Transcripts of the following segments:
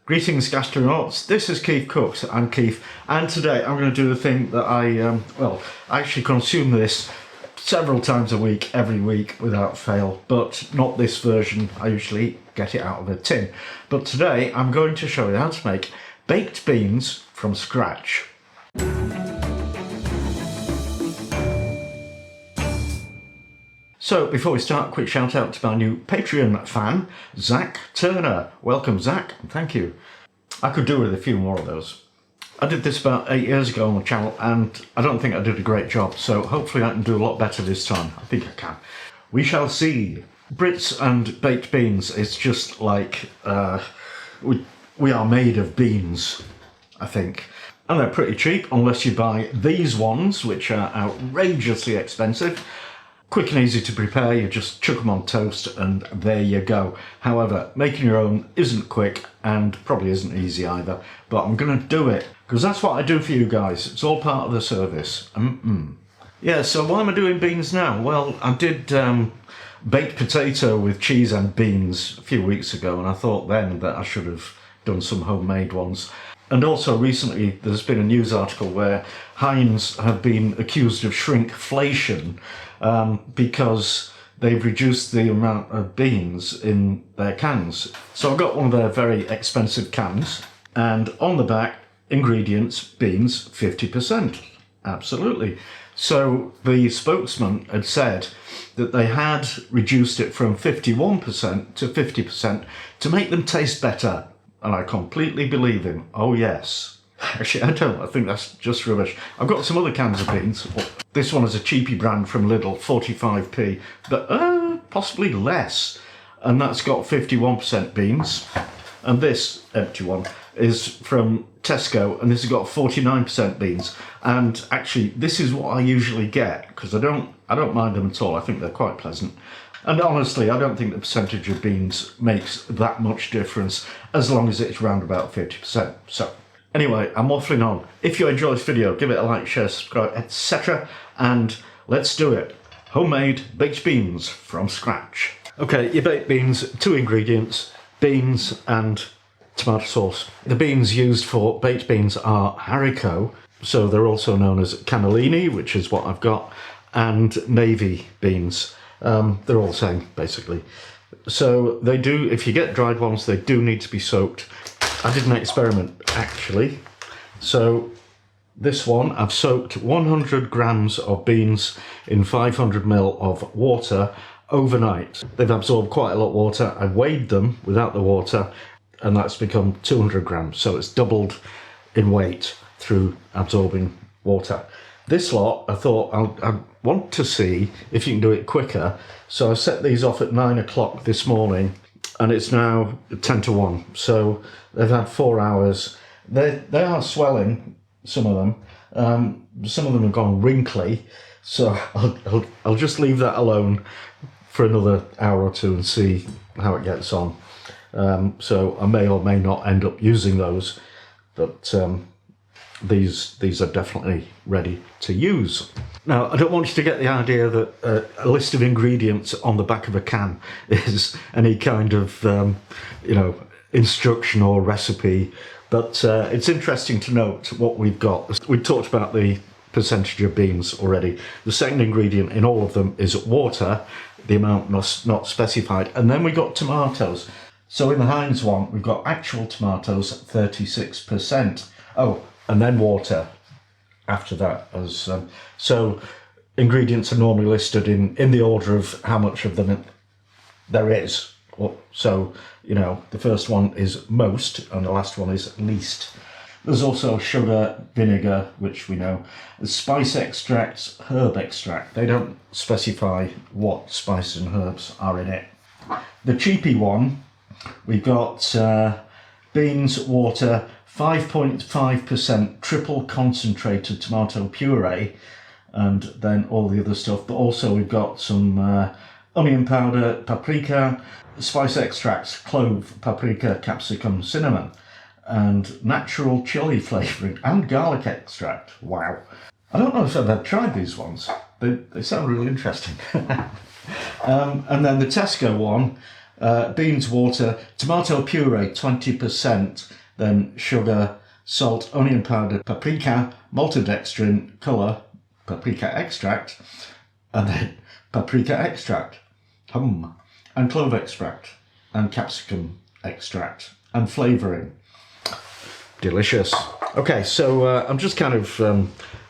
Greetings gastronauts, this is KeefCooks, I'm Keef, and today I'm going to do the thing that I actually consume this several times a week, every week without fail, but not this version. I usually get it out of a tin. But today I'm going to show you how to make baked beans from scratch. So before we start, quick shout out to my new Patreon fan, Zach Turner. Welcome Zach, and thank you. I could do with a few more of those. I did this about 8 years ago on the channel and I don't think I did a great job, so hopefully I can do a lot better this time. I think I can. We shall see. Brits and baked beans, it's just like, we are made of beans, I think. And they're pretty cheap unless you buy these ones, which are outrageously expensive. Quick and easy to prepare, you just chuck them on toast and there you go. However, making your own isn't quick and probably isn't easy either, but I'm going to do it because that's what I do for you guys. It's all part of the service. Yeah, so why am I doing beans now? Well, I did baked potato with cheese and beans a few weeks ago, and I thought then that I should have done some homemade ones. And also recently there's been a news article where Heinz have been accused of shrinkflation because they've reduced the amount of beans in their cans. So I got one of their very expensive cans, and on the back, ingredients, beans, 50%. Absolutely. So the spokesman had said that they had reduced it from 51% to 50% to make them taste better. And I completely believe him. Oh yes. Actually, I don't. I think that's just rubbish. I've got some other cans of beans. This one is a cheapy brand from Lidl, 45p, but possibly less. And that's got 51% beans. And this empty one is from Tesco, and this has got 49% beans. And actually, this is what I usually get because I don't mind them at all. I think they're quite pleasant. And honestly, I don't think the percentage of beans makes that much difference as long as it's around about 50%. So anyway, I'm waffling on. If you enjoy this video, give it a like, share, subscribe, etc. And let's do it. Homemade baked beans from scratch. Okay, your baked beans, 2 ingredients, beans and tomato sauce. The beans used for baked beans are haricot, so they're also known as cannellini, which is what I've got, and navy beans. They're all the same, basically. So they do, if you get dried ones, they do need to be soaked. I did an experiment, actually. So this one, I've soaked 100 grams of beans in 500 ml of water overnight. They've absorbed quite a lot of water. I weighed them without the water, and that's become 200 grams. So it's doubled in weight through absorbing water. This lot, I thought I want to see if you can do it quicker. So I set these off at 9 o'clock this morning, and it's now 10 to 1. So they've had 4 hours. They are swelling, some of them. Some of them have gone wrinkly. So I'll just leave that alone for another hour or two and see how it gets on. So I may or may not end up using those, but these are definitely ready to use. Now, I don't want you to get the idea that a list of ingredients on the back of a can is any kind of, instruction or recipe, but it's interesting to note what we've got. We talked about the percentage of beans already. The second ingredient in all of them is water, the amount not specified, and then we got tomatoes. So in the Heinz one, we've got actual tomatoes, 36%. Oh, and then water after that. So ingredients are normally listed in the order of how much of them there is. So, the first one is most and the last one is least. There's also sugar, vinegar, which we know, spice extracts, herb extract. They don't specify what spices and herbs are in it. The cheapy one, we've got beans, water, 5.5% triple concentrated tomato puree, and then all the other stuff. But also we've got some onion powder, paprika, spice extracts, clove, paprika, capsicum, cinnamon, and natural chili flavouring, and garlic extract. Wow. I don't know if I've ever tried these ones. They sound really interesting. And then the Tesco one, beans, water, tomato puree 20%, then sugar, salt, onion powder, paprika, maltodextrin, colour, paprika extract, and then paprika extract, and clove extract, and capsicum extract, and flavouring. Delicious. Okay, so I'm just kind of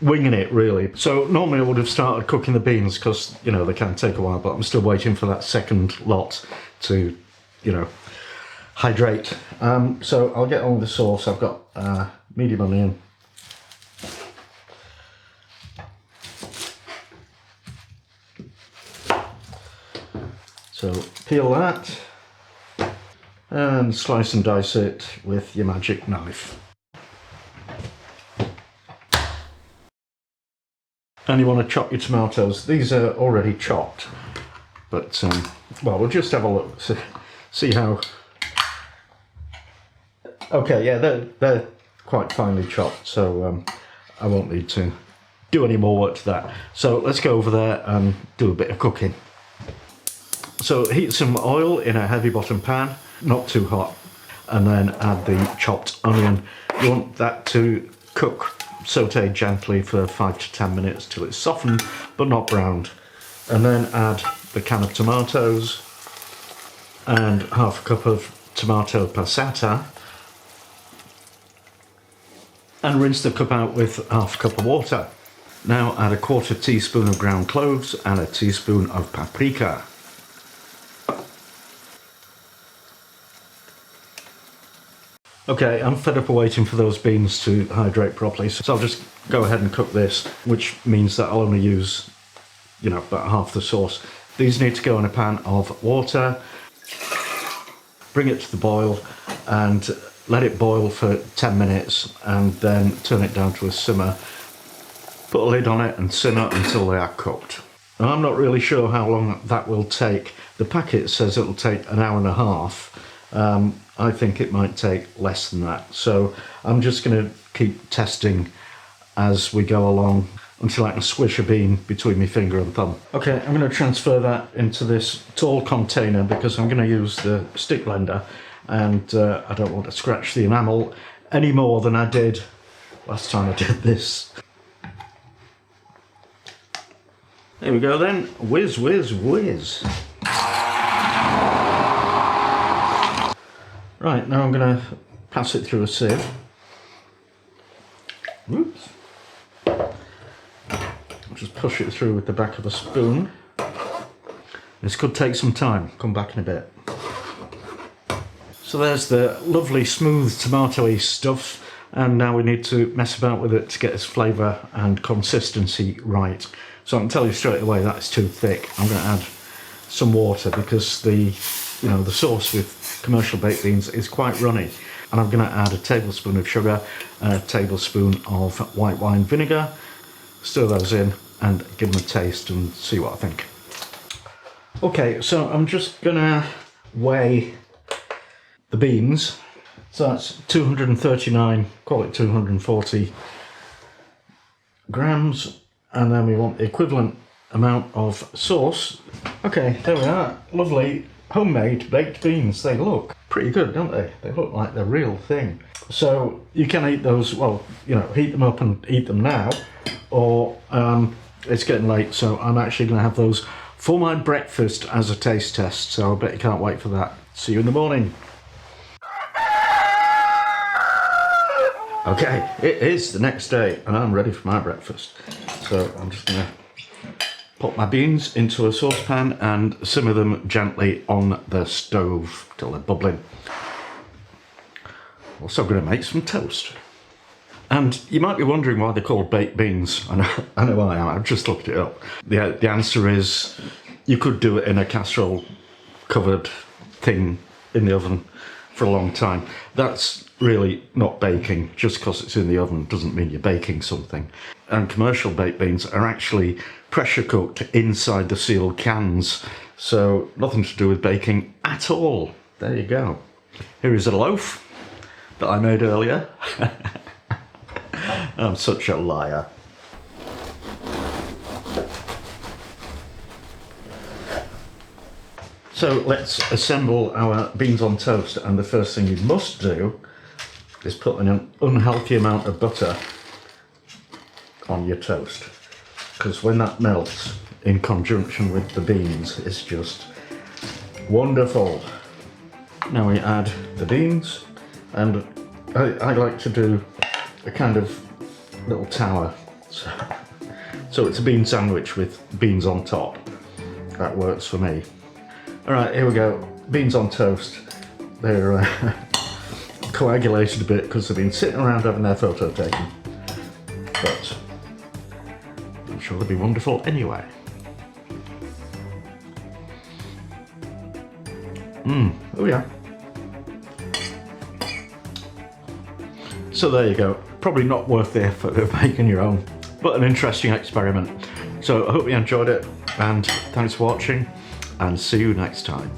winging it really. So normally I would have started cooking the beans because, you know, they can take a while, but I'm still waiting for that second lot to, you know, hydrate. So I'll get on with the sauce. I've got medium onion. So peel that and slice and dice it with your magic knife. And you want to chop your tomatoes. These are already chopped, but well, we'll just have a look, see how. Okay, yeah, they're quite finely chopped, so I won't need to do any more work to that. So let's go over there and do a bit of cooking. So heat some oil in a heavy bottom pan, not too hot, and then add the chopped onion. You want that to cook, saute gently for 5 to 10 minutes till it's softened but not browned. And then add the can of tomatoes and half a cup of tomato passata, and rinse the cup out with half a cup of water. Now add a 1/4 teaspoon of ground cloves and a teaspoon of paprika. Okay, I'm fed up of waiting for those beans to hydrate properly, so I'll just go ahead and cook this, which means that I'll only use, you know, about half the sauce. These need to go in a pan of water. Bring it to the boil and let it boil for 10 minutes and then turn it down to a simmer. Put a lid on it and simmer until they are cooked. Now, I'm not really sure how long that will take. The packet says it'll take an hour and a half. I think it might take less than that. So I'm just going to keep testing as we go along until I can swish a bean between my finger and thumb. Okay, I'm going to transfer that into this tall container because I'm going to use the stick blender, and I don't want to scratch the enamel any more than I did last time I did this. There we go then. Whiz, whiz, whiz. Right, now I'm going to pass it through a sieve. Oops. I'll just push it through with the back of a spoon. This could take some time. Come back in a bit. So there's the lovely smooth tomatoey stuff, and now we need to mess about with it to get its flavour and consistency right. So I can tell you straight away that's too thick. I'm going to add some water because the sauce with commercial baked beans is quite runny, and I'm going to add a tablespoon of sugar and a tablespoon of white wine vinegar. Stir those in and give them a taste and see what I think. Okay, so I'm just going to weigh the beans. So that's 239, call it 240 grams, and then we want the equivalent amount of sauce. Okay, there we are. Lovely homemade baked beans. They look pretty good, don't they? They look like the real thing. So you can eat those, well, you know, heat them up and eat them now, or it's getting late, so I'm actually going to have those for my breakfast as a taste test. So I bet you can't wait for that. See you in the morning. Okay, it is the next day and I'm ready for my breakfast. So I'm just going to put my beans into a saucepan and simmer them gently on the stove till they're bubbling. Also going to make some toast. And you might be wondering why they're called baked beans. I know I am, I've just looked it up. The answer is you could do it in a casserole covered thing in the oven for a long time. That's really not baking. Just because it's in the oven doesn't mean you're baking something. And commercial baked beans are actually pressure cooked inside the sealed cans, so nothing to do with baking at all. There you go. Here is a loaf that I made earlier. I'm such a liar. So let's assemble our beans on toast, and the first thing you must do is put an unhealthy amount of butter on your toast, because when that melts in conjunction with the beans, it's just wonderful. Now we add the beans, and I like to do a kind of little tower, so it's a bean sandwich with beans on top. That works for me. Alright, here we go. Beans on toast. They're coagulated a bit because they've been sitting around having their photo taken, but I'm sure they'll be wonderful anyway. Oh yeah. So there you go. Probably not worth the effort of making your own, but an interesting experiment. So I hope you enjoyed it, and thanks for watching, and see you next time.